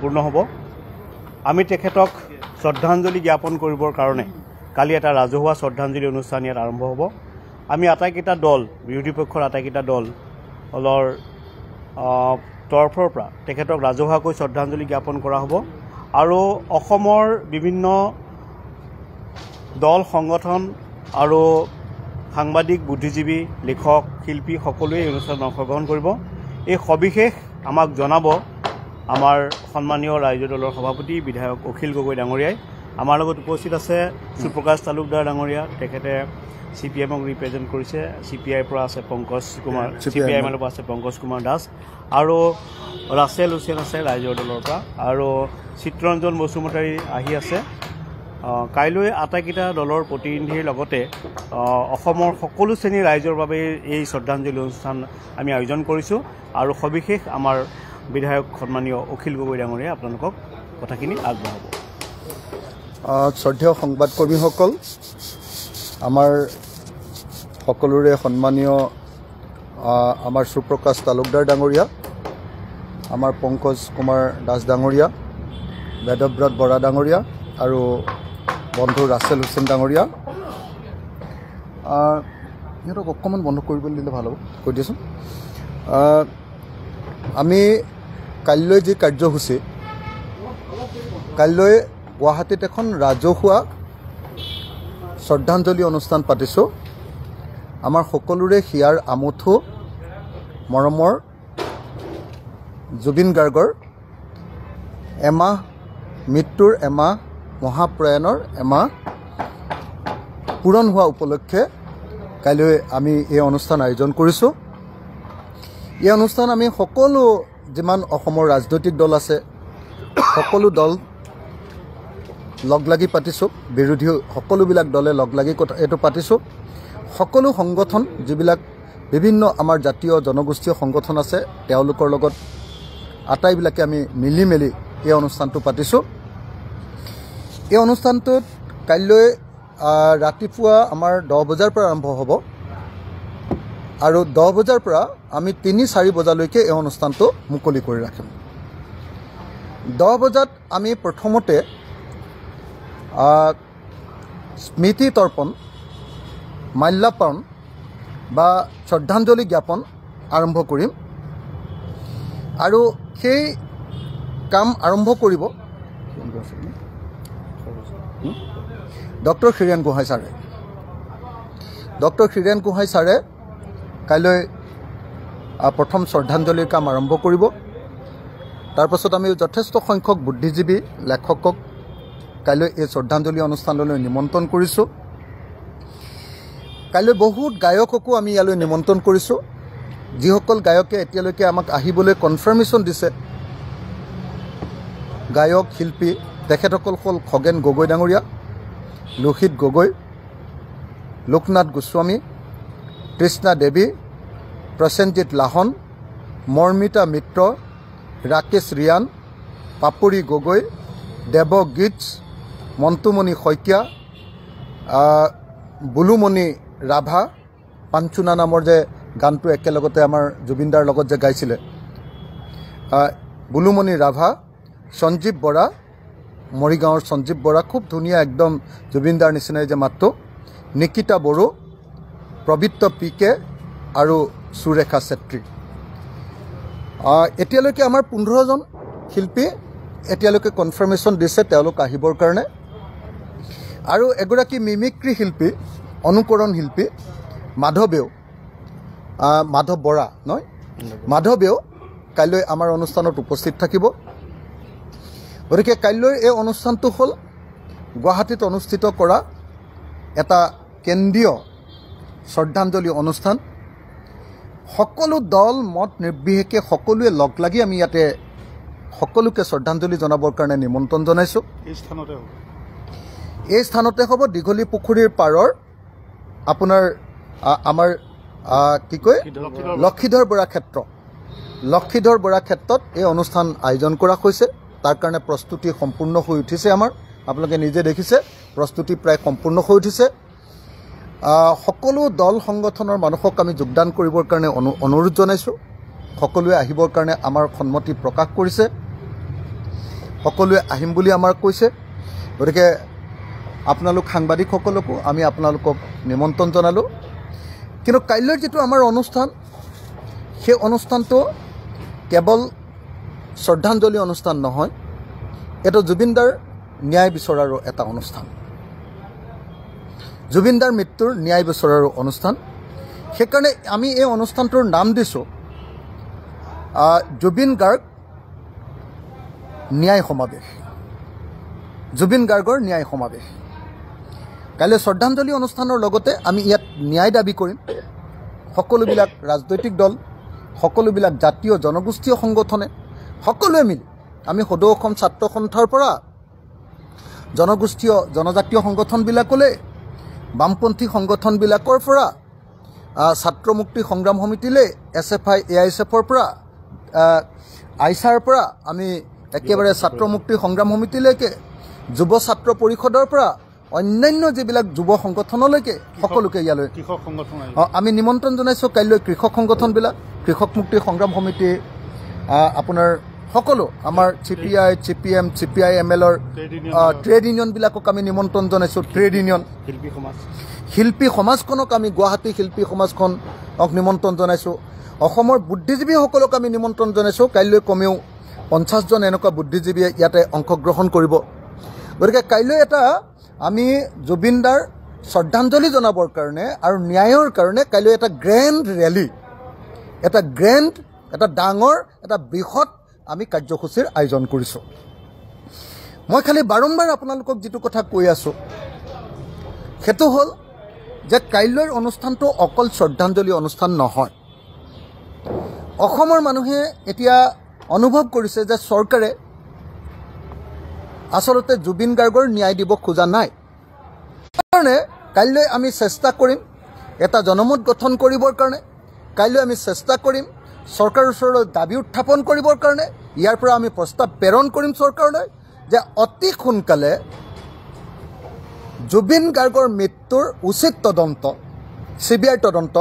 সম্পূৰ্ণ হ'ব আমি তেখেতক শ্ৰদ্ধাঞ্জলি জ্ঞাপন কৰিবৰ কাৰণে কালি এটা ৰাজহুৱা শ্ৰদ্ধাঞ্জলি অনুষ্ঠান ইয়াত আৰম্ভ হ'ব আমি আটাইকেইটা দল বিৰোধী পক্ষৰ আটাইকেইটা দলৰ তৰফৰ পৰা তেখেতক ৰাজহুৱাকৈ শ্ৰদ্ধাঞ্জলি জ্ঞাপন কৰা হ'ব আৰু অসমৰ বিভিন্ন দল সংগঠন আৰু সাংবাদিক বুদ্ধিজীৱী লেখক শিল্পী সকলোৱে এই অনুষ্ঠানত অংশগ্ৰহণ কৰিব এই সবিশেষ আমাক জনাব আমাৰ সন্মানীয় ৰাইজৰ দলৰ সভাপতি বিধায়ক অখিল গগৈ ডাঙৰীয়াই আমাৰ লগত উপস্থিত আছে সুপ্ৰকাশ তালুকদাৰ ডাঙৰীয়া তেখেতে CPM-ক ৰিপ্ৰেজেণ্ট কৰিছে CPI পৰা আছে পংকজ কুমাৰ CPI-ৰ পৰা আছে পংকজ কুমাৰ দাস আৰু ৰাছেল হুছেইন আছে ৰাইজৰ দলৰ পৰা আৰু চিত্ৰঞ্জন বসুমতাৰী আহি আছে কাইলৈ আটাইকেইটা দলৰ প্ৰতিনিধিৰ লগতে অসমৰ সকলো শ্ৰেণীৰ ৰাইজৰ বাবে এই শ্ৰদ্ধাঞ্জলি অনুষ্ঠান আমি আয়োজন কৰিছোঁ আৰু সবিশেষ আমাৰ বিধায়ক সন্মানীয় অখিল গগৈ ডাঙৰীয়াই আপোনালোকক কথাখিনি আগবঢ়াব শ্ৰদ্ধেয় সংবাদকৰ্মীসকল আমাৰ সকলোৰে সন্মানীয় আমাৰ সুপ্ৰকাশ তালুকদাৰ ডাঙৰীয়া আমাৰ পংকজ কুমাৰ দাস ডাঙৰীয়া বেদব্ৰত বৰা ডাঙৰীয়া আৰু বন্ধু ৰাছেল হুছেইন ডাঙৰীয়া সিহঁতক অকণমান বন্ধ কৰিবলৈ দিলে ভাল হ'ব কৈ দিয়াচোন আমি কাইলৈ যি কাৰ্যসূচী কাইলৈ গুৱাহাটীত এখন ৰাজহুৱা শ্ৰদ্ধাঞ্জলি অনুষ্ঠান পাতিছোঁ আমাৰ সকলোৰে হিয়াৰ আমঠু মৰমৰ জুবিন গাৰ্গৰ এমাহ মৃত্যুৰ এমাহ মহাপ্ৰয়াণৰ এমাহ পূৰণ হোৱা উপলক্ষে কাইলৈ আমি এই অনুষ্ঠান আয়োজন কৰিছোঁ এই অনুষ্ঠান আমি সকলো যিমান অসমৰ ৰাজনৈতিক দল আছে সকলো দল লগ লাগি পাতিছোঁ বিৰোধী সকলোবিলাক দলে লগ লাগি এইটো পাতিছোঁ সকলো সংগঠন যিবিলাক বিভিন্ন আমাৰ জাতীয় জনগোষ্ঠীয় সংগঠন আছে তেওঁলোকৰ লগত আটাইবিলাকে আমি মিলি মেলি এই অনুষ্ঠানটো পাতিছোঁ এই অনুষ্ঠানটোত কাইলৈ ৰাতিপুৱা আমাৰ 10 বজাৰ পৰা আৰম্ভ হ'ব আৰু 10 বজাৰ পৰা আমি 3-4 বজালৈকে এই অনুষ্ঠানটো মুকলি কৰি ৰাখিম 10 বজাত আমি প্ৰথমতে স্মৃতি তৰ্পণ মাল্যাৰ্পণ বা শ্ৰদ্ধাঞ্জলি জ্ঞাপন আৰম্ভ কৰিম আৰু সেই কাম আৰম্ভ কৰিব ডক্টৰ হীৰেণ গোহাঁই ছাৰে ডক্টৰ হীৰেণ গোহাঁই ছাৰে কাইলৈ প্ৰথম শ্ৰদ্ধাঞ্জলিৰ কাম আৰম্ভ কৰিব তাৰপাছত আমি যথেষ্ট সংখ্যক বুদ্ধিজীৱী লেখকক কাইলৈ এই শ্ৰদ্ধাঞ্জলি অনুষ্ঠানলৈ নিমন্ত্ৰণ কৰিছোঁ কাইলৈ বহুত গায়ককো আমি ইয়ালৈ নিমন্ত্ৰণ কৰিছোঁ যিসকল গায়কে এতিয়ালৈকে আমাক আহিবলৈ কনফাৰ্মেশ্যন দিছে গায়ক শিল্পী তেখেতসকল হ'ল খগেন গগৈ ডাঙৰীয়া লোহিত গগৈ লোকনাথ গোস্বামী কৃষ্ণা দেৱী প্ৰসেনজিৎ লাহন মৰ্মিতা মিত্ৰ ৰাকেশ ৰিয়ান পাপৰি গগৈ দেৱ গীতছ মন্তুমণি শইকীয়া বুলুমণি ৰাভা পাঞ্চুনা নামৰ যে গানটো একেলগতে আমাৰ জুবিনদাৰ লগত যে গাইছিলে বুলুমণি ৰাভা সঞ্জীৱ বৰা মৰিগাঁৱৰ সঞ্জীৱ বৰা খুব ধুনীয়া একদম জুবিনদাৰ নিচিনাই যে মাতটো নিকিতা বড়ো প্ৰবৃত্ত PK আৰু সুৰেখা চেত্ৰী এতিয়ালৈকে আমাৰ 15জন শিল্পী এতিয়ালৈকে কনফাৰ্মেশ্যন দিছে তেওঁলোক আহিবৰ কাৰণে আৰু এগৰাকী মিমিক্ৰি শিল্পী অনুকৰণ শিল্পী মাধৱ বৰা নহয় মাধৱেও কাইলৈ আমাৰ অনুষ্ঠানত উপস্থিত থাকিব গতিকে কাইলৈ এই অনুষ্ঠানটো হ'ল গুৱাহাটীত অনুষ্ঠিত কৰা এটা কেন্দ্ৰীয় শ্ৰদ্ধাঞ্জলি অনুষ্ঠান সকলো দল মত নিৰ্বিশেষে সকলোৱে লগ লাগি আমি ইয়াতে সকলোকে শ্ৰদ্ধাঞ্জলি জনাবৰ কাৰণে নিমন্ত্ৰণ জনাইছোঁ এই স্থানতে হ'ব দীঘলী পুখুৰীৰ পাৰৰ আপোনাৰ আমাৰ কি কয় লক্ষীধৰ বৰা ক্ষেত্ৰত এই অনুষ্ঠান আয়োজন কৰা হৈছে তাৰ কাৰণে প্ৰস্তুতি সম্পূৰ্ণ হৈ উঠিছে আমাৰ আপোনালোকে নিজে দেখিছে প্ৰস্তুতি প্ৰায় সম্পূৰ্ণ হৈ উঠিছে সকলো দল সংগঠনৰ মানুহক আমি যোগদান কৰিবৰ কাৰণে অনুৰোধ জনাইছোঁ সকলোৱে আহিবৰ কাৰণে আমাৰ সন্মতি প্ৰকাশ কৰিছে সকলোৱে আহিম বুলি আমাক কৈছে। গতিকে আপোনালোক সাংবাদিকসকলকো আমি আপোনালোকক নিমন্ত্ৰণ জনালোঁ। কিন্তু কাইলৈৰ যিটো আমাৰ অনুষ্ঠান, সেই অনুষ্ঠানটো কেৱল শ্ৰদ্ধাঞ্জলি অনুষ্ঠান নহয়, এইটো জুবিনদাৰ ন্যায় বিচৰাৰো এটা অনুষ্ঠান, জুবিনদাৰ মৃত্যুৰ ন্যায় বিচৰাৰো অনুষ্ঠান। সেইকাৰণে আমি এই অনুষ্ঠানটোৰ নাম দিছোঁ জুবিন গাৰ্গ ন্যায় সমাৱেশ, জুবিন গাৰ্গৰ ন্যায় সমাৱেশ। কাইলৈ শ্ৰদ্ধাঞ্জলি অনুষ্ঠানৰ লগতে আমি ইয়াত ন্যায় দাবী কৰিম। সকলোবিলাক ৰাজনৈতিক দল, সকলোবিলাক জাতীয় জনগোষ্ঠীয় সংগঠনে সকলোৱে মিলি আমি সদৌ অসম ছাত্ৰ সন্থাৰ পৰা জনগোষ্ঠীয় জনজাতীয় সংগঠনবিলাকলৈ, বামপন্থী সংগঠনবিলাকৰ পৰা ছাত্ৰ মুক্তি সংগ্ৰাম সমিতিলৈ, SFI AISFৰ পৰা, আইচাৰ পৰা আমি একেবাৰে ছাত্ৰ মুক্তি সংগ্ৰাম সমিতিলৈকে, যুৱ ছাত্ৰ পৰিষদৰ পৰা অন্যান্য যিবিলাক যুৱ সংগঠনলৈকে সকলোকে ইয়ালৈ আমি নিমন্ত্ৰণ জনাইছোঁ। কাইলৈ কৃষক সংগঠনবিলাক, কৃষক মুক্তি সংগ্ৰাম সমিতি, আপোনাৰ সকলো আমাৰ CPI, CPM, CPI-MLৰ ট্ৰেড ইউনিয়নবিলাকক আমি নিমন্ত্ৰণ জনাইছোঁ। ট্ৰেড ইউনিয়ন, শিল্পী সমাজখনক আমি, গুৱাহাটী শিল্পী সমাজখনক নিমন্ত্ৰণ জনাইছোঁ। অসমৰ বুদ্ধিজীৱীসকলক আমি নিমন্ত্ৰণ জনাইছোঁ। কাইলৈ কমেও 50জন এনেকুৱা বুদ্ধিজীৱীয়ে ইয়াতে অংশগ্ৰহণ কৰিব। গতিকে কাইলৈ এটা আমি জুবিনদাৰ শ্ৰদ্ধাঞ্জলি জনাবৰ কাৰণে আৰু ন্যায়ৰ কাৰণে কাইলৈ এটা গ্ৰেণ্ড ৰেলী, এটা ডাঙৰ, এটা বৃহৎ আমি কাৰ্যসূচীৰ আয়োজন কৰিছোঁ। মই খালি বাৰম্বাৰ আপোনালোকক যিটো কথা কৈ আছোঁ সেইটো হ'ল যে কাইলৈৰ অনুষ্ঠানটো অকল শ্ৰদ্ধাঞ্জলি অনুষ্ঠান নহয়। অসমৰ মানুহে এতিয়া অনুভৱ কৰিছে যে চৰকাৰে আচলতে জুবিন গাৰ্গৰ ন্যায় দিব খোজা নাই। সেইকাৰণে কাইলৈ আমি চেষ্টা কৰিম এটা জনমত গঠন কৰিবৰ কাৰণে। কাইলৈ আমি চেষ্টা কৰিম চৰকাৰৰ ওচৰলৈ দাবী উত্থাপন কৰিবৰ কাৰণে। ইয়াৰ পৰা আমি প্ৰস্তাৱ প্ৰেৰণ কৰিম চৰকাৰলৈ যে অতি সোনকালে জুবিন গাৰ্গৰ মৃত্যুৰ উচিত তদন্ত, CBI তদন্ত,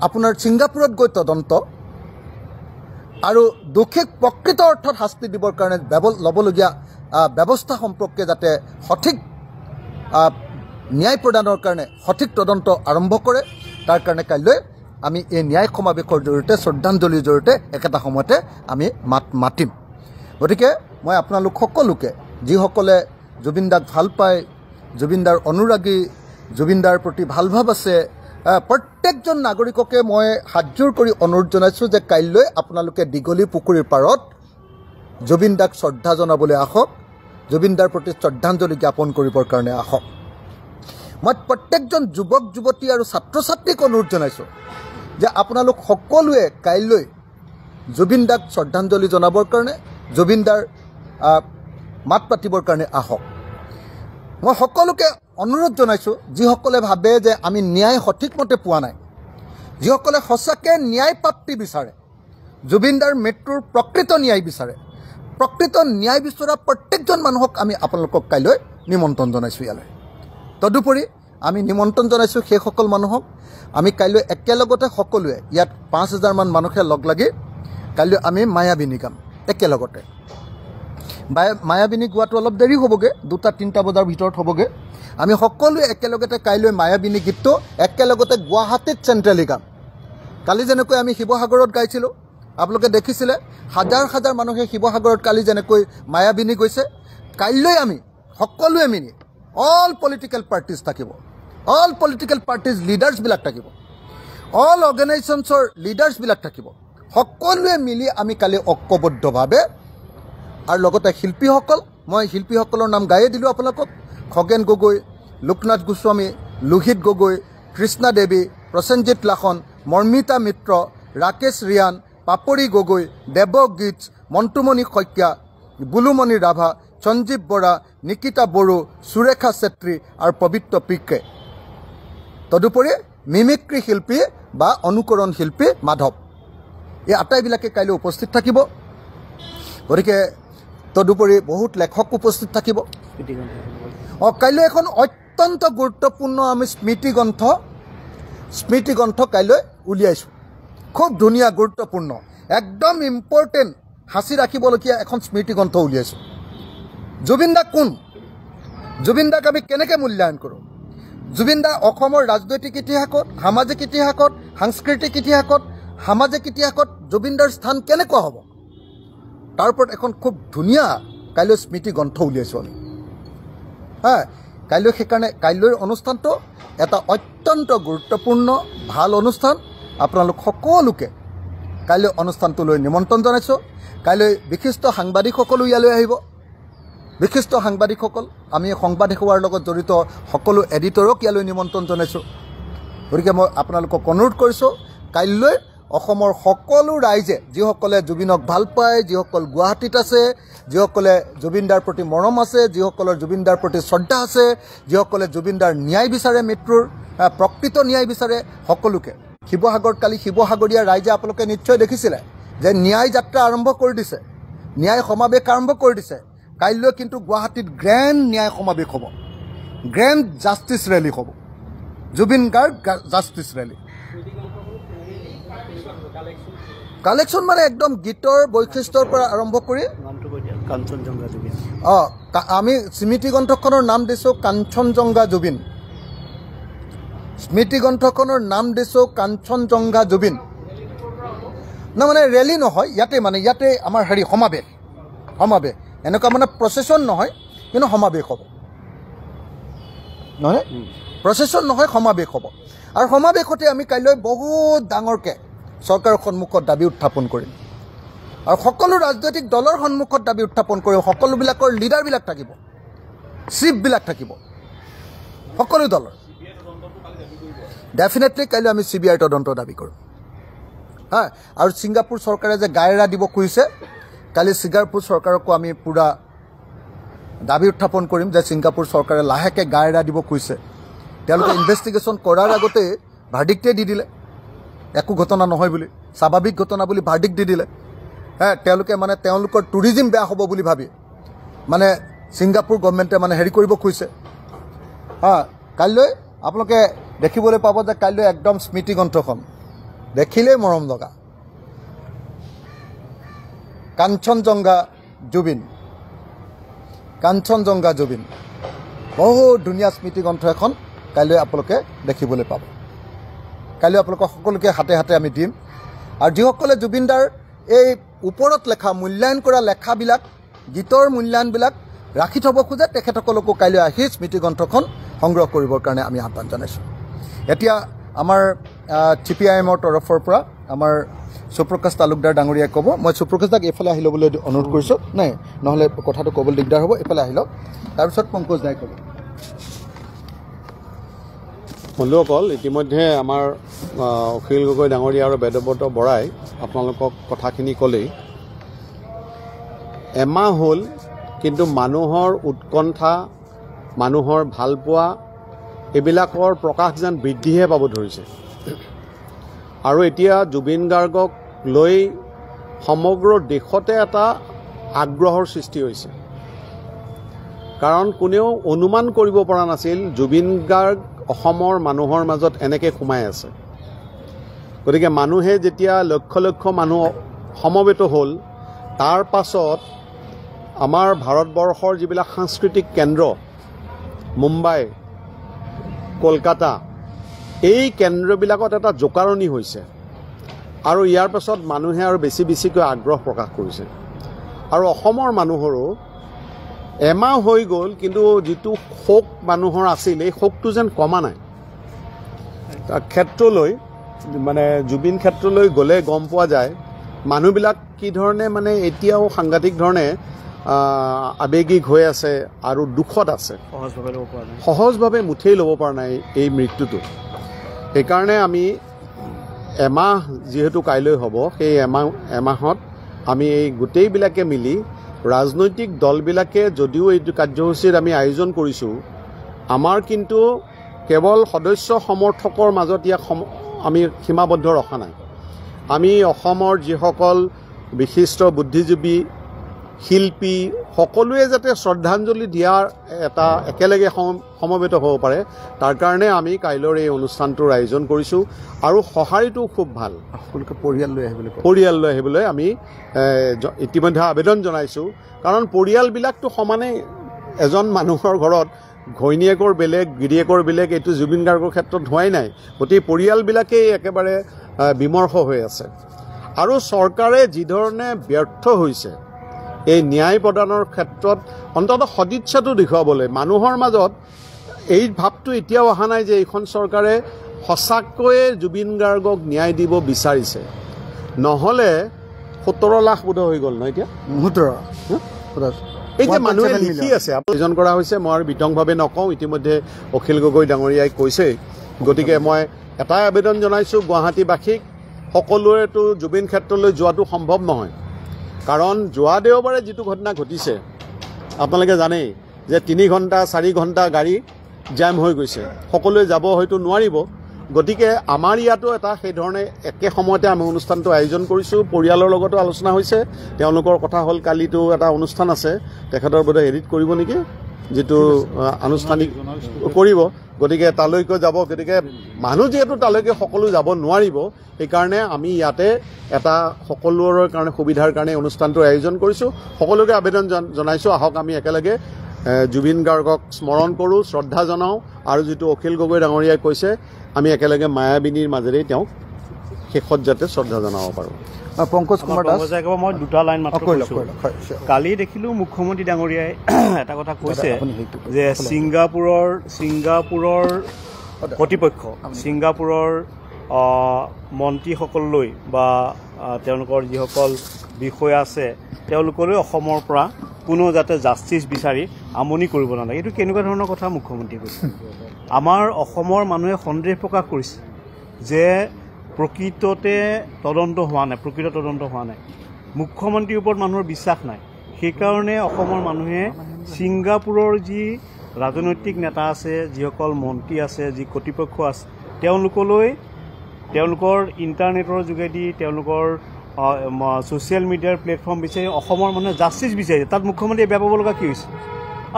আপোনাৰ ছিংগাপুৰত গৈ তদন্ত আৰু দোষীক প্ৰকৃত অৰ্থত শাস্তি দিবৰ কাৰণে ল'বলগীয়া ব্যৱস্থা সম্পৰ্কে যাতে সঠিক ন্যায় প্ৰদানৰ কাৰণে সঠিক তদন্ত আৰম্ভ কৰে, তাৰ কাৰণে কাইলৈ আমি এই ন্যায় সমাৱেশৰ জৰিয়তে, শ্ৰদ্ধাঞ্জলিৰ জৰিয়তে একেটা সময়তে আমি মাতিম। গতিকে মই আপোনালোক সকলোকে, যিসকলে জুবিনদাক ভাল পায়, জুবিনদাৰ অনুৰাগী, জুবিনদাৰ প্ৰতি ভাল ভাৱ আছে, প্ৰত্যেকজন নাগৰিককে মই হাতযোৰ কৰি অনুৰোধ জনাইছোঁ যে কাইলৈ আপোনালোকে দীঘলী পুখুৰীৰ পাৰত জুবিনদাক শ্ৰদ্ধা জনাবলৈ আহক, জুবিনদাৰ প্ৰতি শ্ৰদ্ধাঞ্জলি জ্ঞাপন কৰিবৰ কাৰণে আহক। মই প্ৰত্যেকজন যুৱক যুৱতী আৰু ছাত্ৰ ছাত্ৰীক অনুৰোধ জনাইছোঁ যে আপোনালোক সকলোৱে কাইলৈ জুবিনদাক শ্ৰদ্ধাঞ্জলি জনাবৰ কাৰণে, জুবিনদাৰ মাত পাতিবৰ কাৰণে আহক। মই সকলোকে অনুৰোধ জনাইছোঁ যিসকলে ভাবে যে আমি ন্যায় সঠিকমতে পোৱা নাই, যিসকলে সঁচাকৈ ন্যায় প্ৰাপ্তি বিচাৰে, জুবিনদাৰ মৃত্যুৰ প্ৰকৃত ন্যায় বিচাৰে, প্ৰকৃত ন্যায় বিচৰা প্ৰত্যেকজন মানুহক আমি আপোনালোকক কাইলৈ নিমন্ত্ৰণ জনাইছোঁ ইয়ালৈ। তদুপৰি আমি নিমন্ত্ৰণ জনাইছোঁ সেইসকল মানুহক আমি কাইলৈ একেলগতে সকলোৱে ইয়াত 5000 মান মানুহে লগ লাগি কাইলৈ আমি মায়াবিনী গাম একেলগতে। মায়াবিনী গোৱাটো অলপ দেৰি হ'বগৈ, 2-3 বজাৰ ভিতৰত হ'বগৈ। আমি সকলোৱে একেলগতে কাইলৈ মায়াবিনী গীতটো একেলগতে গুৱাহাটীত চেণ্ট্ৰেলি গাম। কালি যেনেকৈ আমি শিৱসাগৰত গাইছিলোঁ, আপোনালোকে দেখিছিলে হাজাৰ হাজাৰ মানুহে শিৱসাগৰত কালি যেনেকৈ মায়াবিনী গৈছে, কাইলৈ আমি সকলোৱে মিলি, অল পলিটিকেল পাৰ্টিজ থাকিব, অল পলিটিকেল পাৰ্টিজ লিডাৰ্ছবিলাক থাকিব, অল অৰ্গেনাইজেশ্যনছৰ লিডাৰ্ছবিলাক থাকিব, সকলোৱে মিলি আমি কালি ঐক্যবদ্ধভাৱে, আৰু লগতে শিল্পীসকল, মই শিল্পীসকলৰ নাম গায়ে দিলোঁ আপোনালোকক, খগেন গগৈ, লোকনাথ গোস্বামী, লোহিত গগৈ, কৃষ্ণা দেৱী, প্ৰসেনজিৎ লাখন, মৰ্মিতা মিত্ৰ, ৰাকেশ ৰিয়ান, পাপৰি গগৈ, দেৱগীত, মন্টুমণি শইকীয়া, বুলুমণি ৰাভা, সঞ্জীৱ বৰা, নিকিতা বড়ো, সুৰেখা চেত্ৰী আৰু পবিত্ৰ পিকে। তদুপৰি মিমিক্ৰি শিল্পী বা অনুকৰণ শিল্পী মাধৱ, এই আটাইবিলাকে কাইলৈ উপস্থিত থাকিব। গতিকে তদুপৰি বহুত লেখক উপস্থিত থাকিব। কাইলৈ এখন অত্যন্ত গুৰুত্বপূৰ্ণ আমি স্মৃতি গ্ৰন্থ কাইলৈ উলিয়াইছোঁ, খুব ধুনীয়া, গুৰুত্বপূৰ্ণ, একদম ইম্পৰ্টেণ্ট সাঁচি ৰাখিবলগীয়া এখন স্মৃতি গ্ৰন্থ উলিয়াইছোঁ। জুবিন দা কোন? জুবিন দাক আমি কেনেকৈ মূল্যায়ন কৰোঁ? জুবিন দা অসমৰ ৰাজনৈতিক ইতিহাসত, সামাজিক ইতিহাসত, সাংস্কৃতিক ইতিহাসত, সামাজিক ইতিহাসত জুবিন দাৰ স্থান কেনেকুৱা হ'ব? তাৰ ওপৰত এখন খুব ধুনীয়া কাইলৈ স্মৃতি গ্ৰন্থ উলিয়াইছোঁ আমি। কাইলৈ সেইকাৰণে কাইলৈৰ অনুষ্ঠানটো এটা অত্যন্ত গুৰুত্বপূৰ্ণ ভাল অনুষ্ঠান। আপোনালোক সকলোকে কাইলৈ অনুষ্ঠানটোলৈ নিমন্ত্ৰণ জনাইছোঁ। কাইলৈ বিশিষ্ট সাংবাদিকসকলো ইয়ালৈ আহিব। বিশিষ্ট সাংবাদিকসকল, আমি সংবাদ সেৱাৰ লগত জড়িত সকলো এডিটৰক ইয়ালৈ নিমন্ত্ৰণ জনাইছোঁ। গতিকে মই আপোনালোকক অনুৰোধ কৰিছোঁ, কাইলৈ অসমৰ সকলো ৰাইজে যিসকলে জুবিনক ভাল পায়, যিসকল গুৱাহাটীত আছে, যিসকলে জুবিন দাৰ প্ৰতি মৰম আছে, যিসকলৰ জুবিন দাৰ প্ৰতি শ্ৰদ্ধা আছে, যিসকলে জুবিন দাৰ ন্যায় বিচাৰে, মৃত্যুৰ প্ৰকৃত ন্যায় বিচাৰে, সকলোকে শিৱসাগৰত কালি শিৱসাগৰীয়া ৰাইজে আপোনালোকে নিশ্চয় দেখিছিলে যে ন্যায় যাত্ৰা আৰম্ভ কৰি দিছে, ন্যায় সমাৱেশ আৰম্ভ কৰি দিছে। কাইলৈ কিন্তু গুৱাহাটীত গ্ৰেণ্ড ন্যায় সমাৱেশ হ'ব, গ্ৰেণ্ড জাষ্টিছ ৰেলী হ'ব, Zubeen Garg justice rally. Collection মানে একদম গীতৰ বৈশিষ্ট্যৰ পৰা আৰম্ভ কৰি আমি স্মৃতি গ্ৰন্থখনৰ নাম দিছোঁ কাঞ্চনজংঘা জুবিন। স্মৃতি গ্ৰন্থখনৰ নাম দিছোঁ কাঞ্চনজংঘা জুবিন। না মানে ৰেলী নহয়, ইয়াতে আমাৰ সমাৱেশ এনেকুৱা মানে প্ৰচেছন নহয়, কিন্তু সমাৱেশ হ'ব নহয়, প্ৰচেছন নহয়, সমাৱেশ হ'ব। আৰু সমাৱেশতে আমি কাইলৈ বহুত ডাঙৰকৈ চৰকাৰৰ সন্মুখত দাবী উত্থাপন কৰিম, আৰু সকলো ৰাজনৈতিক দলৰ সন্মুখত দাবী উত্থাপন কৰিম। সকলোবিলাকৰ লিডাৰবিলাক থাকিব, চিফবিলাক থাকিব, সকলো দলৰ। ডেফিনেটলি কাইলৈ আমি CBI তদন্ত দাবী কৰিম। আৰু ছিংগাপুৰ চৰকাৰে যে গায়ৰা দিব খুজিছে, কালি ছিংগাপুৰ চৰকাৰকো আমি পূৰা দাবী উত্থাপন কৰিম যে ছিংগাপুৰ চৰকাৰে লাহেকৈ গায়ৰা দিব খুজিছে। তেওঁলোকে ইনভেষ্টিগেশ্যন কৰাৰ আগতে ভাৰ্ডিক্টে দি দিলে, একো ঘটনা নহয় বুলি, স্বাভাৱিক ঘটনা বুলি ভাৰ্ডিক্ট দি দিলে। তেওঁলোকে মানে তেওঁলোকৰ টুৰিজিম বেয়া হ'ব বুলি ভাবি মানে ছিংগাপুৰ গভৰ্ণমেণ্টে মানে হেৰি কৰিব খুজিছে। কাইলৈ আপোনালোকে দেখিবলৈ পাব যে কাইলৈ একদম স্মৃতি গ্ৰন্থখন দেখিলেই মৰম লগা, কাঞ্চনজংঘা জুবিন, কাঞ্চনজংঘা জুবিন, বহুত ধুনীয়া স্মৃতি গ্ৰন্থ এখন কাইলৈ আপোনালোকে দেখিবলৈ পাব। কাইলৈ আপোনালোকক সকলোকে হাতে হাতে আমি দিম। আৰু যিসকলে জুবিন দাৰ এই ওপৰত লেখা মূল্যায়ন কৰা লেখাবিলাক, গীতৰ মূল্যায়নবিলাক ৰাখি থ'ব খোজে, তেখেতসকলকো কাইলৈ আহি স্মৃতি গ্ৰন্থখন সংগ্ৰহ কৰিবৰ কাৰণে আমি আহ্বান জনাইছোঁ। এতিয়া আমাৰ CPIMৰ তৰফৰ পৰা আমাৰ সুপ্ৰকাশ তালুকদাৰ ডাঙৰীয়াই ক'ব। মই সুপ্ৰকাশ দাক এইফালে আহি ল'বলৈ অনুৰোধ কৰিছোঁ, নাই নহ'লে কথাটো ক'বলৈ দিগদাৰ হ'ব। এইফালে আহি লওক, তাৰপিছত পংকজ দাই ক'ব। বন্ধুসকল, ইতিমধ্যে আমাৰ অখিল গগৈ ডাঙৰীয়া আৰু বেদব্ৰত বৰাই আপোনালোকক কথাখিনি ক'লেই। এমাহ হ'ল, কিন্তু মানুহৰ উৎকণ্ঠা, মানুহৰ ভালপোৱা এইবিলাকৰ প্ৰকাশ যেন বৃদ্ধিহে পাব ধৰিছে। আৰু এতিয়া জুবিন গাৰ্গক লৈ সমগ্ৰ দেশতে এটা আগ্ৰহৰ সৃষ্টি হৈছে। কাৰণ কোনেও অনুমান কৰিব পৰা নাছিল জুবিন গাৰ্গ অসমৰ মানুহৰ মাজত এনেকৈ সোমাই আছে। গতিকে মানুহে যেতিয়া লক্ষ লক্ষ মানুহ সমবেত হ'ল, তাৰ পাছত আমাৰ ভাৰতবৰ্ষৰ যিবিলাক সাংস্কৃতিক কেন্দ্ৰ, মুম্বাই, কলকাতা, এই কেন্দ্ৰবিলাকত এটা জোকাৰণি হৈছে। আৰু ইয়াৰ পাছত মানুহে আৰু বেছিকৈ আগ্ৰহ প্ৰকাশ কৰিছে। আৰু অসমৰ মানুহৰো এমাহ হৈ গ'ল, কিন্তু যিটো শোক মানুহৰ আছিল, এই শোকটো যেন কমা নাই। ক্ষেত্ৰলৈ মানে জুবিন ক্ষেত্ৰলৈ গ'লে গম পোৱা যায় মানুহবিলাক কি ধৰণে মানে এতিয়াও সাংঘাতিক ধৰণে আৱেগিক হৈ আছে আৰু দুখত আছে, সহজভাৱে মুঠেই ল'ব পৰা নাই এই মৃত্যুটো। সেইকাৰণে আমি এমাহ যিহেতু কাইলৈ হ'ব, সেই এমাহত আমি এই গোটেইবিলাকে মিলি ৰাজনৈতিক দলবিলাকে যদিও এইটো কাৰ্যসূচীৰ আমি আয়োজন কৰিছোঁ, আমাৰ কিন্তু কেৱল সদস্য সমৰ্থকৰ মাজত ইয়াক আমি সীমাবদ্ধ ৰখা নাই। আমি অসমৰ যিসকল বিশিষ্ট বুদ্ধিজীৱী, শিল্পী সকলোৱে যাতে শ্ৰদ্ধাঞ্জলি দিয়াৰ এটা একেলগে সমবেত হ'ব পাৰে তাৰ কাৰণে আমি কাইলৈৰ এই অনুষ্ঠানটোৰ আয়োজন কৰিছোঁ আৰু সঁহাৰিটো খুব ভাল সকলোকে পৰিয়াল লৈ আহিবলৈ আমি ইতিমধ্যে আবেদন জনাইছোঁ কাৰণ পৰিয়ালবিলাকতো সমানে এজন মানুহৰ ঘৰত ঘৈণীয়েকৰ বেলেগ গিৰিয়েকৰ বেলেগ এইটো জুবিন গাৰ্গৰ ক্ষেত্ৰত হোৱাই নাই গতিকে পৰিয়ালবিলাকেই একেবাৰে বিমৰ্ষ হৈ আছে আৰু চৰকাৰে যিধৰণে ব্যৰ্থ হৈছে এই ন্যায় প্ৰদানৰ ক্ষেত্ৰত অন্ততঃ সদিচ্ছাটো দেখুৱাবলৈ মানুহৰ মাজত এই ভাৱটো এতিয়াও অহা নাই যে এইখন চৰকাৰে সঁচাকৈয়ে জুবিন গাৰ্গক ন্যায় দিব বিচাৰিছে নহ'লে 17 লাখ বোধ হৈ গ'ল ন এতিয়া এই যে মানুহে লিখি আছে আয়োজন কৰা হৈছে মই আৰু বিতংভাৱে নকওঁ ইতিমধ্যে অখিল গগৈ ডাঙৰীয়াই কৈছে গতিকে মই এটাই আবেদন জনাইছোঁ গুৱাহাটীবাসীক সকলোৱেতো জুবিন ক্ষেত্ৰলৈ যোৱাটো সম্ভৱ নহয় কাৰণ যোৱা দেওবাৰে যিটো ঘটনা ঘটিছে আপোনালোকে জানেই যে 3 ঘণ্টা 4 ঘণ্টা গাড়ী জাম হৈ গৈছে সকলোৱে যাব হয়তো নোৱাৰিব গতিকে আমাৰ ইয়াতো এটা সেই ধৰণে একে সময়তে আমি অনুষ্ঠানটো আয়োজন কৰিছোঁ পৰিয়ালৰ লগতো আলোচনা হৈছে তেওঁলোকৰ কথা হ'ল কালিতো এটা অনুষ্ঠান আছে তেখেতৰ বোধহয় এডিট কৰিব নেকি যেটো আনুষ্ঠানিক কৰিব গতিকে তালৈকে যাব গতিকে মানুহ যেহেতু তালৈকে সকলো যাব নোৱাৰিব এই কাৰণে আমি ইয়াতে এটা সকলোৰে কাৰণে সুবিধাৰ কাৰণে অনুষ্ঠানটো আয়োজন কৰিছোঁ সকলোকে আবেদন জনাইছোঁ আহক আমি একেলগে জুবিন গাৰ্গক স্মৰণ কৰোঁ শ্ৰদ্ধা জনাওঁ আৰু যেটো অখিল গগৈ ডাঙৰীয়াই কৈছে আমি একেলগে মায়াবিনীৰ মাজেৰে তেওঁক শেষত যাতে শ্ৰদ্ধা জনাব পাৰোঁ পংকজ কুমাৰ দাস মই দুটা লাইন মাত্ৰ কৈছোঁ কালি দেখিলোঁ মুখ্যমন্ত্ৰী ডাঙৰীয়াই এটা কথা কৈছে যে ছিংগাপুৰৰ কৰ্তৃপক্ষ ছিংগাপুৰৰ মন্ত্ৰীসকললৈ বা তেওঁলোকৰ যিসকল বিষয়া আছে তেওঁলোকলৈ অসমৰ পৰা কোনো যাতে জাষ্টিচ বিচাৰি আমনি কৰিব নালাগে এইটো কেনেকুৱা ধৰণৰ কথা মুখ্যমন্ত্ৰীয়ে কৈছে আমাৰ অসমৰ মানুহে সন্দেহ প্ৰকাশ কৰিছে যে প্ৰকৃততে তদন্ত হোৱা নাই মুখ্যমন্ত্ৰীৰ ওপৰত মানুহৰ বিশ্বাস নাই সেইকাৰণে অসমৰ মানুহে ছিংগাপুৰৰ যি ৰাজনৈতিক নেতা আছে যিসকল মন্ত্ৰী আছে যি কৰ্তৃপক্ষ আছে তেওঁলোকৰ ইণ্টাৰনেটৰ যোগেদি তেওঁলোকৰ ছ'চিয়েল মিডিয়াৰ প্লেটফৰ্ম বিচাৰি অসমৰ মানুহে জাষ্টিচ বিচাৰিছে তাত মুখ্যমন্ত্ৰীয়ে বেয়া পাব লগা কি হৈছে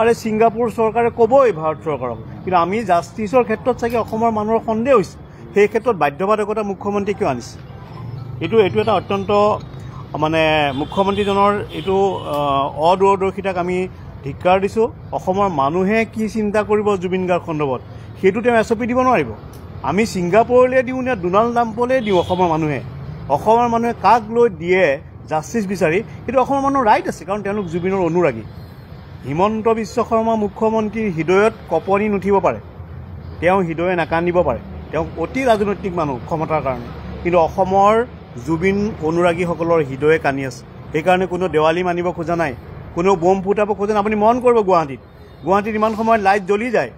আৰে ছিংগাপুৰ চৰকাৰে ক'বই ভাৰত চৰকাৰক কিন্তু আমি জাষ্টিচৰ ক্ষেত্ৰত চাগে অসমৰ মানুহৰ সন্দেহ হৈছে সেই ক্ষেত্ৰত বাধ্যবাধকতা মুখ্যমন্ত্ৰী কিয় আনিছে এইটো এটা অত্যন্ত মানে মুখ্যমন্ত্ৰীজনৰ এইটো অদূৰদৰ্শিতাক আমি ধিক্কাৰ দিছোঁ অসমৰ মানুহে কি চিন্তা কৰিব জুবিন গাৰ্গ সন্দৰ্ভত সেইটো তেওঁ এছপি দিব নোৱাৰিব আমি ছিংগাপুৰলৈ দিওঁ নে ডোনাল্ড ট্ৰাম্পলৈ দিওঁ অসমৰ মানুহে কাক লৈ দিয়ে জাষ্টিচ বিচাৰি সেইটো অসমৰ মানুহৰ ৰাইট আছে কাৰণ তেওঁলোক জুবিনৰ অনুৰাগী হিমন্ত বিশ্ব শৰ্মা মুখ্যমন্ত্ৰীৰ হৃদয়ত কঁপনি নুঠিব পাৰে তেওঁ হৃদয়ে নাকান্দিব পাৰে তেওঁ অতি ৰাজনৈতিক মানুহ ক্ষমতাৰ কাৰণে কিন্তু অসমৰ জুবিন অনুৰাগীসকলৰ হৃদয়ে কান্দি আছে সেইকাৰণে কোনো দেৱালী মানিব খোজা নাই কোনো বোম ফুটাব খোজা নাই আপুনি মন কৰিব গুৱাহাটীত ইমান সময়ত লাইট জ্বলি যায়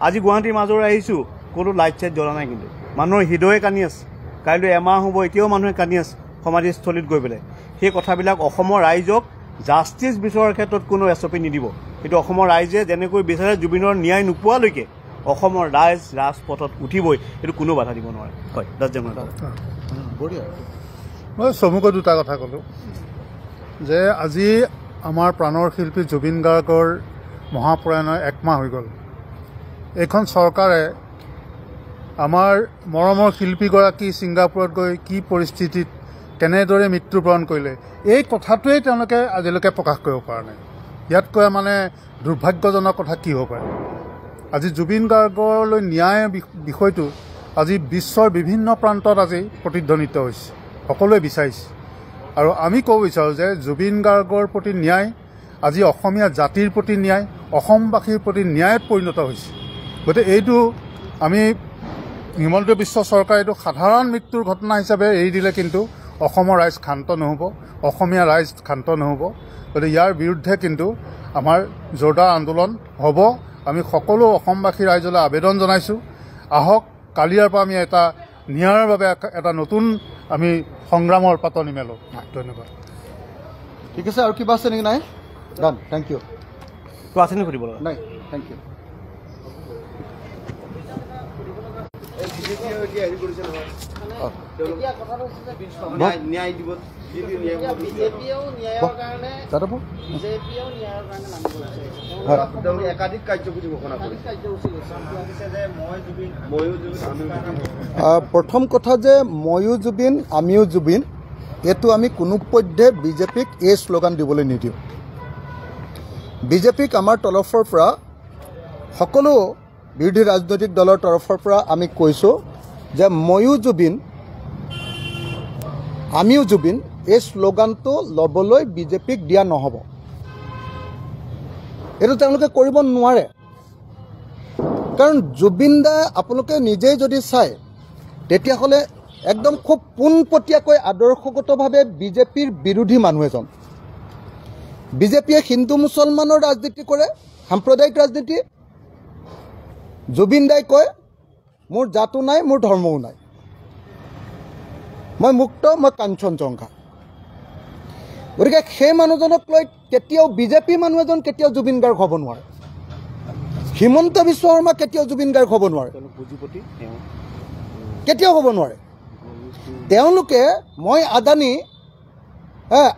আজি গুৱাহাটীৰ মাজৰে আহিছোঁ কোনো লাইট চাইট জ্বলা নাই কিন্তু মানুহৰ হৃদয়ে কান্দি আছে কাইলৈ এমাহ হ'ব এতিয়াও মানুহে কান্দি আছে সমাধিস্থলীত গৈ পেলাই সেই কথাবিলাক অসমৰ ৰাইজক জাষ্টিচ বিচৰাৰ ক্ষেত্ৰত কোনো এছপি নিদিব কিন্তু অসমৰ ৰাইজে যেনেকৈ বিচাৰে জুবিনৰ ন্যায় নোপোৱালৈকে অসমৰ ৰাইজ ৰাজপথত উঠিবই এইটো কোনো বাধা দিব নোৱাৰে হয় মই চমুকৈ দুটা কথা ক'লোঁ যে আজি আমাৰ প্ৰাণৰ শিল্পী জুবিন গাৰ্গৰ মহাপ্ৰয়াণৰ 1 মাহ হৈ গ'ল এইখন চৰকাৰে আমাৰ মৰমৰ শিল্পীগৰাকী ছিংগাপুৰত গৈ কি পৰিস্থিতিত কেনেদৰে মৃত্যুবৰণ কৰিলে এই কথাটোৱেই তেওঁলোকে আজিলৈকে প্ৰকাশ কৰিব পৰা নাই ইয়াতকৈ মানে দুৰ্ভাগ্যজনক কথা কি হ'ব পাৰে আজি জুবিন গাৰ্গলৈ ন্যায় বিষয়টো আজি বিশ্বৰ বিভিন্ন প্ৰান্তত আজি প্ৰতিধ্বনিত হৈছে সকলোৱে বিচাৰিছে আৰু আমি ক'ব বিচাৰোঁ যে জুবিন গাৰ্গৰ প্ৰতি ন্যায় আজি অসমীয়া জাতিৰ প্ৰতি ন্যায় অসমবাসীৰ প্ৰতি ন্যায়ত পৰিণত হৈছে গতিকে এইটো আমি হিমন্ত বিশ্ব চৰকাৰে এইটো সাধাৰণ মৃত্যুৰ ঘটনা হিচাপে এৰি দিলে কিন্তু অসমৰ ৰাইজ ক্ষান্ত নহ'ব অসমীয়া ৰাইজ ক্ষান্ত নহ'ব গতিকে ইয়াৰ বিৰুদ্ধে কিন্তু আমাৰ জোৰদাৰ আন্দোলন হ'ব আমি সকলো অসমবাসী ৰাইজলৈ আবেদন জনাইছোঁ আহক কালিয়াৰ পৰা আমি এটা ন্যায়ৰ বাবে এটা নতুন আমি সংগ্ৰামৰ পাতনি মেলোঁ ধন্যবাদ ঠিক আছে আৰু কিবা আছে নেকি নাই ডান থেংক ইউ কিবা আছে নেকি সুধিব লগা নাই থেংক ইউ ন্যায় দিব বিজেপিয়েও ন্যায়ৰ কাৰণে যাদৱ একাধিক কাৰ্যসূচী ঘোষণা কৰিছে প্ৰথম কথা যে ময়ো জুবিন আমিও জুবিন এইটো আমি কোনো পধ্যে বিজেপিক এই শ্লোগান দিবলৈ নিদিওঁ বিজেপিক আমাৰ তৰফৰ পৰা সকলো বিৰোধী ৰাজনৈতিক দলৰ তৰফৰ পৰা আমি কৈছোঁ যে ময়ো জুবিন আমিও জুবিন এই শ্লোগানটো ল'বলৈ বিজেপিক দিয়া নহ'ব এইটো তেওঁলোকে কৰিব নোৱাৰে কাৰণ জুবিন দা আপোনালোকে নিজেই যদি চায় তেতিয়াহ'লে একদম খুব পোনপটীয়াকৈ আদৰ্শগতভাৱে বিজেপিৰ বিৰোধী মানুহ এজন বিজেপিয়ে হিন্দু মুছলমানৰ ৰাজনীতি কৰে সাম্প্ৰদায়িক ৰাজনীতি জুবিন দাই কয় মোৰ জাতো নাই মোৰ ধৰ্মও নাই মই মুক্ত মই কাঞ্চনজংঘা গতিকে সেই মানুহজনক লৈ কেতিয়াও বিজেপি মানুহ এজন কেতিয়াও জুবিন গাৰ্গ হ'ব নোৱাৰে হিমন্ত বিশ্ব শৰ্মা কেতিয়াও জুবিন গাৰ্গ হ'ব নোৱাৰে কেতিয়াও হ'ব নোৱাৰে তেওঁলোকে মই আদানী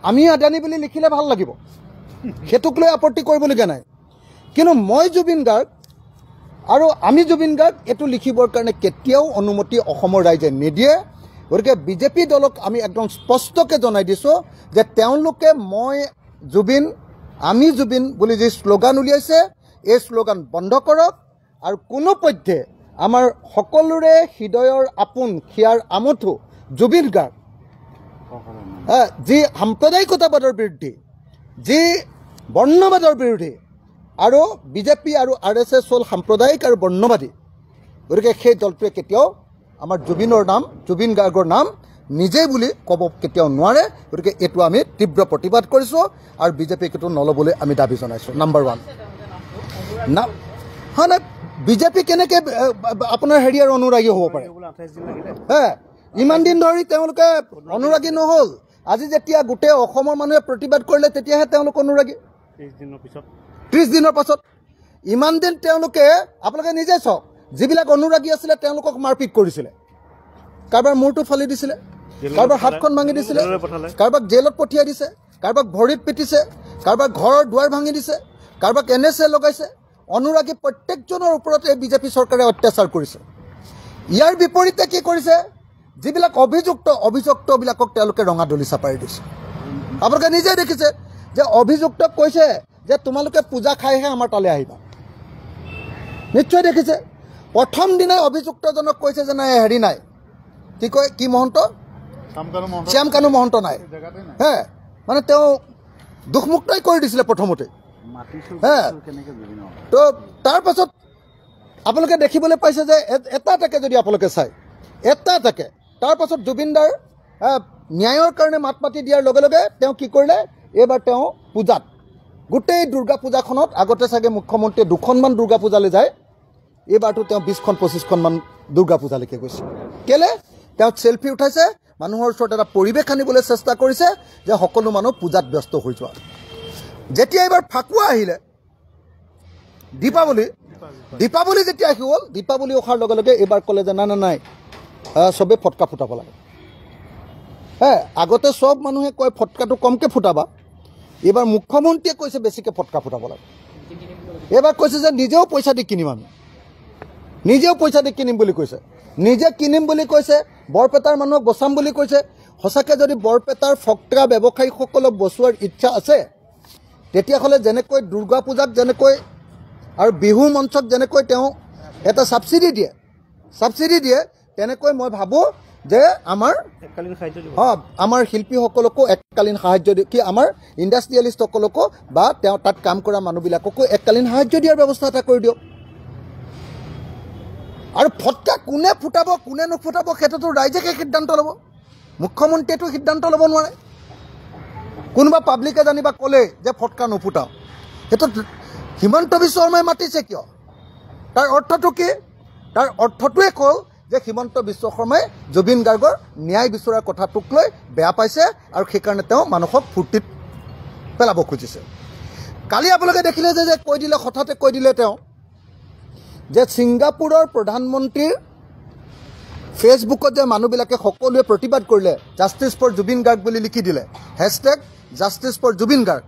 আমি আদানী বুলি লিখিলে ভাল লাগিব সেইটোক লৈ আপত্তি কৰিবলগীয়া নাই কিন্তু মই জুবিন গাৰ্গ আৰু আমি জুবিন গাৰ্গ এইটো লিখিবৰ কাৰণে কেতিয়াও অনুমতি অসমৰ ৰাইজে নিদিয়ে গতিকে বিজেপি দলক আমি একদম স্পষ্টকৈ জনাই দিছোঁ যে তেওঁলোকে মই জুবিন আমি জুবিন বুলি যি শ্লোগান উলিয়াইছে এই শ্লোগান বন্ধ কৰক আৰু কোনো পধ্যে আমাৰ সকলোৰে হৃদয়ৰ আপোন হিয়াৰ আমঠু জুবিন গাৰ্গ যি সাম্প্ৰদায়িকতাবাদৰ বিৰুদ্ধে যি বৰ্ণবাদৰ বিৰোধী আৰু বিজেপি আৰু RSS হ'ল সাম্প্ৰদায়িক আৰু বৰ্ণবাদী গতিকে সেই দলটোৱে কেতিয়াও আমাৰ জুবিনৰ নাম জুবিন গাৰ্গৰ নাম নিজেই বুলি ক'ব কেতিয়াও নোৱাৰে গতিকে এইটো আমি তীব্ৰ প্ৰতিবাদ কৰিছোঁ আৰু বিজেপিক এইটো নল'বলৈ আমি দাবী জনাইছোঁ নাম্বাৰ 1 না হয় না বিজেপি কেনেকৈ আপোনাৰ হেৰিয়াৰ অনুৰাগী হ'ব পাৰে ইমান দিন ধৰি তেওঁলোকে অনুৰাগী নহ'ল আজি যেতিয়া গোটেই অসমৰ মানুহে প্ৰতিবাদ কৰিলে তেতিয়াহে তেওঁলোক অনুৰাগী 30 দিনৰ পাছত ইমান দিন তেওঁলোকে আপোনালোকে নিজে চাওক যিবিলাক অনুৰাগী আছিলে তেওঁলোকক মাৰপিট কৰিছিলে কাৰোবাৰ মূৰটো ফালি দিছিলে কাৰোবাৰ হাতখন ভাঙি দিছিলে কাৰোবাক জেলত পঠিয়াই দিছে কাৰোবাক ভৰিত পিটিছে কাৰোবাক ঘৰৰ দুৱাৰ ভাঙি দিছে কাৰোবাক NSA লগাইছে অনুৰাগী প্ৰত্যেকজনৰ ওপৰত এই বিজেপি চৰকাৰে অত্যাচাৰ কৰিছে ইয়াৰ বিপৰীতে কি কৰিছে যিবিলাক অভিযুক্তবিলাকক তেওঁলোকে ৰঙা দলি চাপাৰি দিছে আপোনালোকে নিজে দেখিছে যে অভিযুক্তক কৈছে যে তোমালোকে পূজা খাইহে আমাৰ তালৈ আহিবা নিশ্চয় দেখিছে প্ৰথম দিনাই অভিযুক্তজনক কৈছে যে নাই হেৰি নাই কি কয় কি মহন্ত শ্যামকানু মহন্ত নাই হে মানে তেওঁ দুখমুক্তই কৰি দিছিলে প্ৰথমতে হে তো তাৰ পাছত আপোনালোকে দেখিবলৈ পাইছে যে এটা এটাকে যদি আপোনালোকে চায় এটা এটাকে তাৰ পাছত জুবিনদাৰ ন্যায়ৰ কাৰণে মাত মাতি দিয়াৰ লগে লগে তেওঁ কি কৰিলে এইবাৰ তেওঁ পূজাত গোটেই দুৰ্গা পূজাখনত আগতে চাগে মুখ্যমন্ত্ৰীয়ে 2খনমান দুৰ্গা পূজালৈ যায় এইবাৰতো তেওঁ 20খন 25খনমান দুৰ্গা পূজালৈকে গৈছে কেলে তেওঁ চেলফি উঠাইছে মানুহৰ ওচৰত এটা পৰিৱেশ আনিবলৈ চেষ্টা কৰিছে যে সকলো মানুহ পূজাত ব্যস্ত হৈ যোৱা যেতিয়া এইবাৰ ফাকুৱা আহিলে দীপাৱলী যেতিয়া আহি গ'ল দীপাৱলী অহাৰ লগে লগে এইবাৰ ক'লে যে নাই চবেই ফটকা ফুটাব লাগে আগতে চব মানুহে কয় ফটকাটো কমকৈ ফুটাবা এইবাৰ মুখ্যমন্ত্ৰীয়ে কৈছে বেছিকৈ ফটকা ফুটাব লাগে এইবাৰ কৈছে যে নিজেও পইচা দি কিনিম আমি নিজেও পইচা দি কিনিম বুলি কৈছে নিজে কিনিম বুলি কৈছে বৰপেটাৰ মানুহক বচাম বুলি কৈছে সঁচাকৈ যদি বৰপেটাৰ ফটকা ব্যৱসায়ীসকলক বচোৱাৰ ইচ্ছা আছে তেতিয়াহ'লে যেনেকৈ দুৰ্গা পূজাত যেনেকৈ আৰু বিহু মঞ্চত যেনেকৈ তেওঁ এটা ছাবচিডি দিয়ে তেনেকৈ মই ভাবোঁ যে আমাৰ শিল্পীসকলকো এককালীন সাহায্য কি আমাৰ ইণ্ডাষ্ট্ৰিয়েলিষ্টসকলকো বা তেওঁ তাত কাম কৰা মানুহবিলাককো এককালীন সাহায্য দিয়াৰ ব্যৱস্থা এটা কৰি দিয়ক আৰু ফটকা কোনে ফুটাব কোনে নুফুটাব সেইটোতো ৰাইজে সিদ্ধান্ত ল'ব মুখ্যমন্ত্ৰীয়েতো সিদ্ধান্ত ল'ব নোৱাৰে কোনোবা পাব্লিকে জানিবা ক'লে যে ফটকা নুফুটাওঁ সেইটো হিমন্ত বিশ্ব শৰ্মাই মাতিছে কিয় তাৰ অৰ্থটো কি তাৰ অৰ্থটোৱে হ'ল যে হিমন্ত বিশ্ব শৰ্মাই জুবিন গাৰ্গৰ ন্যায় বিচৰাৰ কথাটোক লৈ বেয়া পাইছে আৰু সেইকাৰণে তেওঁ মানুহক ফূৰ্তিত পেলাব খুজিছে কালি আপোনালোকে দেখিলে যে হঠাতে কৈ দিলে তেওঁ যে ছিংগাপুৰৰ প্ৰধানমন্ত্ৰীৰ ফেচবুকত যে মানুহবিলাকে সকলোৱে প্ৰতিবাদ কৰিলে জাষ্টিছ ফৰ জুবিন গাৰ্গ বুলি লিখি দিলে #জাষ্টিছ ফৰ জুবিন গাৰ্গ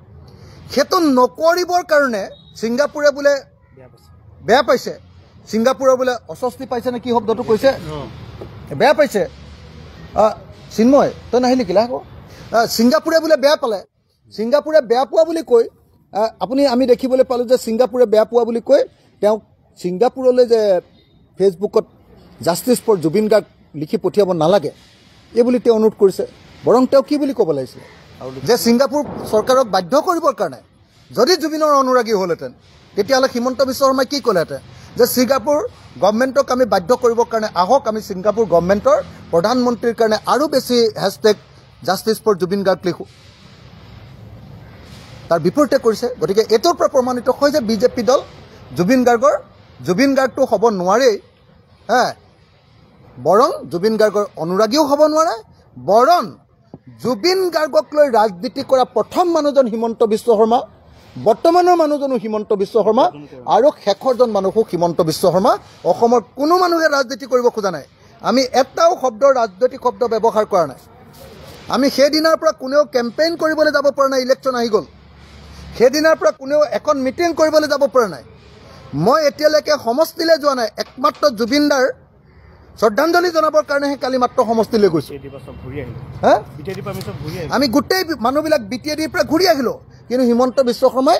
সেইটো নকৰিবৰ কাৰণে ছিংগাপুৰে বোলে বেয়া পাইছে, ছিংগাপুৰৰ বোলে অস্বস্তি পাইছে নে কি শব্দটো কৈছে, বেয়া পাইছে। চিন্ময় তই নাহিলি কিলা আকৌ, ছিংগাপুৰে বোলে বেয়া পালে, ছিংগাপুৰে বেয়া পোৱা বুলি কৈ আমি দেখিবলৈ পালোঁ যে ছিংগাপুৰে বেয়া পোৱা বুলি কৈ তেওঁক ছিংগাপুৰলৈ যে ফেচবুকত জাষ্টিছ ফৰ জুবিন গাৰ্গ লিখি পঠিয়াব নালাগে এই বুলি তেওঁ অনুৰোধ কৰিছে। বৰং তেওঁ কি বুলি ক'ব লাগিছিলে যে ছিংগাপুৰ চৰকাৰক বাধ্য কৰিবৰ কাৰণে যদি জুবিনৰ অনুৰাগী হ'লহেঁতেন তেতিয়াহ'লে হিমন্ত বিশ্ব শৰ্মাই কি ক'লেহেঁতেন যে ছিংগাপুৰ গভৰ্ণমেণ্টক আমি বাধ্য কৰিবৰ কাৰণে আহক, আমি ছিংগাপুৰ গভৰ্ণমেণ্টৰ প্ৰধানমন্ত্ৰীৰ কাৰণে আৰু বেছি hashtag justice for Zubeen Garg লিখোঁ। তাৰ বিপৰীতে কৰিছে। গতিকে এইটোৰ পৰা প্ৰমাণিত হয় যে বিজেপি দল জুবিন গাৰ্গটো হ'ব নোৱাৰেই, বৰং জুবিন গাৰ্গৰ অনুৰাগীও হ'ব নোৱাৰে, বৰং জুবিন গাৰ্গক লৈ ৰাজনীতি কৰা প্ৰথম মানুহজন হিমন্ত বিশ্ব শৰ্মা, বৰ্তমানৰ মানুহজনো হিমন্ত বিশ্ব শৰ্মা আৰু শেষৰজন মানুহো হিমন্ত বিশ্ব শৰ্মা। অসমৰ কোনো মানুহে ৰাজনীতি কৰিব খোজা নাই। আমি এটাও ৰাজনৈতিক শব্দ ব্যৱহাৰ কৰা নাই। আমি সেইদিনাৰ পৰা কোনেও কেম্পেইন কৰিবলৈ যাব পৰা নাই, ইলেকশ্যন আহি গ'ল। সেইদিনাৰ পৰা কোনেও এখন মিটিং কৰিবলৈ যাব পৰা নাই। মই এতিয়ালৈকে সমষ্টিলৈ যোৱা নাই, একমাত্ৰ জুবিনদাৰ শ্ৰদ্ধাঞ্জলি জনাবৰ কাৰণেহে কালি মাত্ৰ সমষ্টিলৈ গৈছোঁ। আমি গোটেই মানুহবিলাক BTADৰ পৰা ঘূৰি আহিলোঁ, কিন্তু হিমন্ত বিশ্ব শৰ্মাই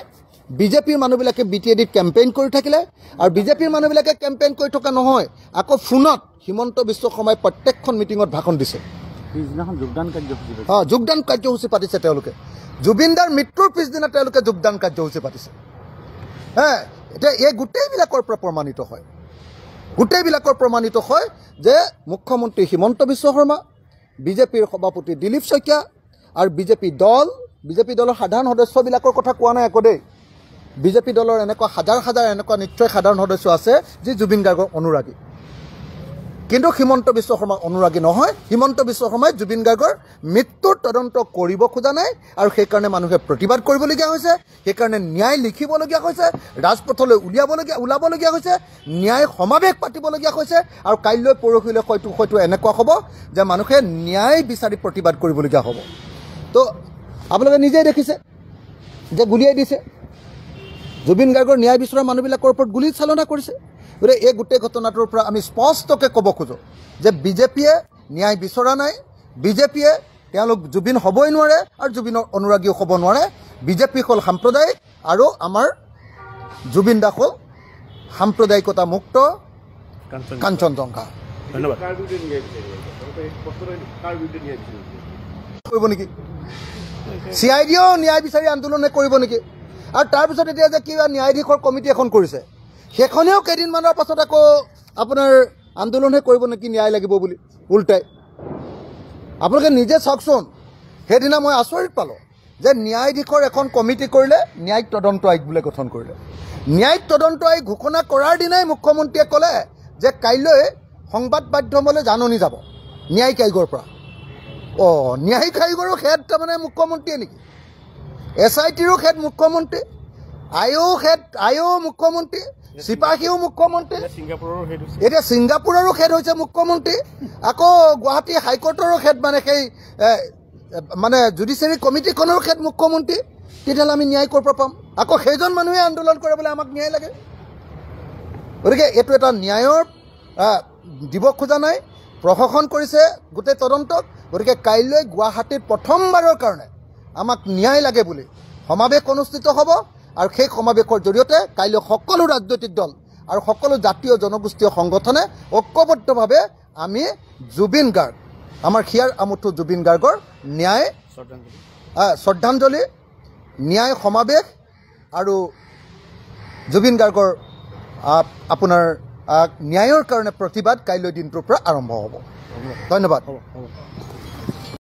বিজেপিৰ মানুহবিলাকে BTADত কেম্পেইন কৰি থাকিলে। আৰু বিজেপিৰ মানুহবিলাকে কেম্পেইন কৰি থকা নহয়, আকৌ ফোনত হিমন্ত বিশ্ব শৰ্মাই প্ৰত্যেকখন মিটিঙত ভাষণ দিছে। যোগদান কাৰ্যসূচী পাতিছে তেওঁলোকে। জুবিনদাৰ মৃত্যুৰ পিছদিনা তেওঁলোকে যোগদান কাৰ্যসূচী পাতিছে। এতিয়া এই গোটেইবিলাকৰ পৰা প্ৰমাণিত হয় যে মুখ্যমন্ত্ৰী হিমন্ত বিশ্ব শৰ্মা, বিজেপিৰ সভাপতি দিলীপ শইকীয়া আৰু বিজেপি দলৰ সাধাৰণ সদস্যবিলাকৰ কথা কোৱা নাই আকৌ দেই। বিজেপি দলৰ এনেকুৱা হাজাৰ এনেকুৱা নিশ্চয় সাধাৰণ সদস্য আছে যি জুবিন গাৰ্গৰ অনুৰাগী, কিন্তু হিমন্ত বিশ্ব শৰ্মাৰ অনুৰাগী নহয়। হিমন্ত বিশ্ব শৰ্মাই জুবিন গাৰ্গৰ মৃত্যুৰ তদন্ত কৰিব খোজা নাই আৰু সেইকাৰণে মানুহে প্ৰতিবাদ কৰিবলগীয়া হৈছে, সেইকাৰণে ন্যায় লিখিবলগীয়া হৈছে, ৰাজপথলৈ ওলাবলগীয়া হৈছে, ন্যায় সমাৱেশ পাতিবলগীয়া হৈছে। আৰু কাইলৈ পৰহিলৈ হয়তো এনেকুৱা হ'ব যে মানুহে ন্যায় বিচাৰি প্ৰতিবাদ কৰিবলগীয়া হ'ব। তো আপোনালোকে নিজেই দেখিছে যে গুলিয়াই দিছে, জুবিন গাৰ্গৰ ন্যায় বিচৰা মানুহবিলাকৰ ওপৰত গুলী চালনা কৰিছে। গতিকে এই গোটেই ঘটনাটোৰ পৰা আমি স্পষ্টকৈ ক'ব খোজোঁ যে বিজেপিয়ে ন্যায় বিচৰা নাই, বিজেপিয়ে তেওঁলোক জুবিন হ'বই নোৱাৰে আৰু জুবিনৰ অনুৰাগীও হ'ব নোৱাৰে। বিজেপি হ'ল সাম্প্ৰদায়িক আৰু আমাৰ জুবিন দাস হ'ল সাম্প্ৰদায়িকতা মুক্ত কাঞ্চনজংঘা। ধন্যবাদ। কৰিব নেকি CIDও ন্যায় বিচাৰি আন্দোলনে কৰিব নেকি? আৰু তাৰপিছত এতিয়া যে কিবা ন্যায়াধীশৰ কমিটি এখন কৰিছে, সেইখনেও কেইদিনমানৰ পাছত আকৌ আপোনাৰ আন্দোলনহে কৰিব নেকি ন্যায় লাগিব বুলি উল্টাই। আপোনালোকে নিজে চাওকচোন, সেইদিনা মই আচৰিত পালোঁ যে ন্যায়াধীশৰ এখন কমিটি কৰিলে, ন্যায়িক তদন্ত আয়োগ বোলে গঠন কৰিলে। ন্যায়িক তদন্ত আয়োগ ঘোষণা কৰাৰ দিনাই মুখ্যমন্ত্ৰীয়ে ক'লে যে কাইলৈ সংবাদ মাধ্যমলৈ জাননী যাব ন্যায়িক আয়োগৰ পৰা। ন্যায়িক আয়োগৰো হেড তাৰমানে মুখ্যমন্ত্ৰীয়ে নেকি? SITৰো হেড মুখ্যমন্ত্ৰী, আইও মুখ্যমন্ত্ৰী, চিপাহীও মুখ্যমন্ত্ৰী, এতিয়া ছিংগাপুৰৰো হেড হৈছে মুখ্যমন্ত্ৰী, আকৌ গুৱাহাটী হাইকোৰ্টৰো হেড মানে জুডিচিয়াৰী কমিটিখনৰ হেড মুখ্যমন্ত্ৰী। তেতিয়াহ'লে আমি ন্যায় ক'ৰ পৰা পাম? আকৌ সেইজন মানুহে আন্দোলন কৰে বোলে আমাক ন্যায় লাগে। গতিকে এইটো এটা ন্যায়ৰ দিব খোজা নাই, প্ৰশাসন কৰিছে গোটেই তদন্তক। গতিকে কাইলৈ গুৱাহাটীত প্ৰথমবাৰৰ কাৰণে আমাক ন্যায় লাগে বুলি সমাৱেশ অনুষ্ঠিত হ'ব আৰু সেই সমাৱেশৰ জৰিয়তে কাইলৈ সকলো ৰাজনৈতিক দল আৰু সকলো জাতীয় জনগোষ্ঠীয় সংগঠনে ঐক্যবদ্ধভাৱে আমি জুবিন গাৰ্গ, আমাৰ হিয়াৰ আমঠু জুবিন গাৰ্গৰ ন্যায় শ্ৰদ্ধাঞ্জলি, ন্যায় সমাৱেশ আৰু জুবিন গাৰ্গৰ আপোনাৰ ন্যায়ৰ কাৰণে প্ৰতিবাদ কাইলৈ দিনটোৰ পৰা আৰম্ভ হ'ব। ধন্যবাদ।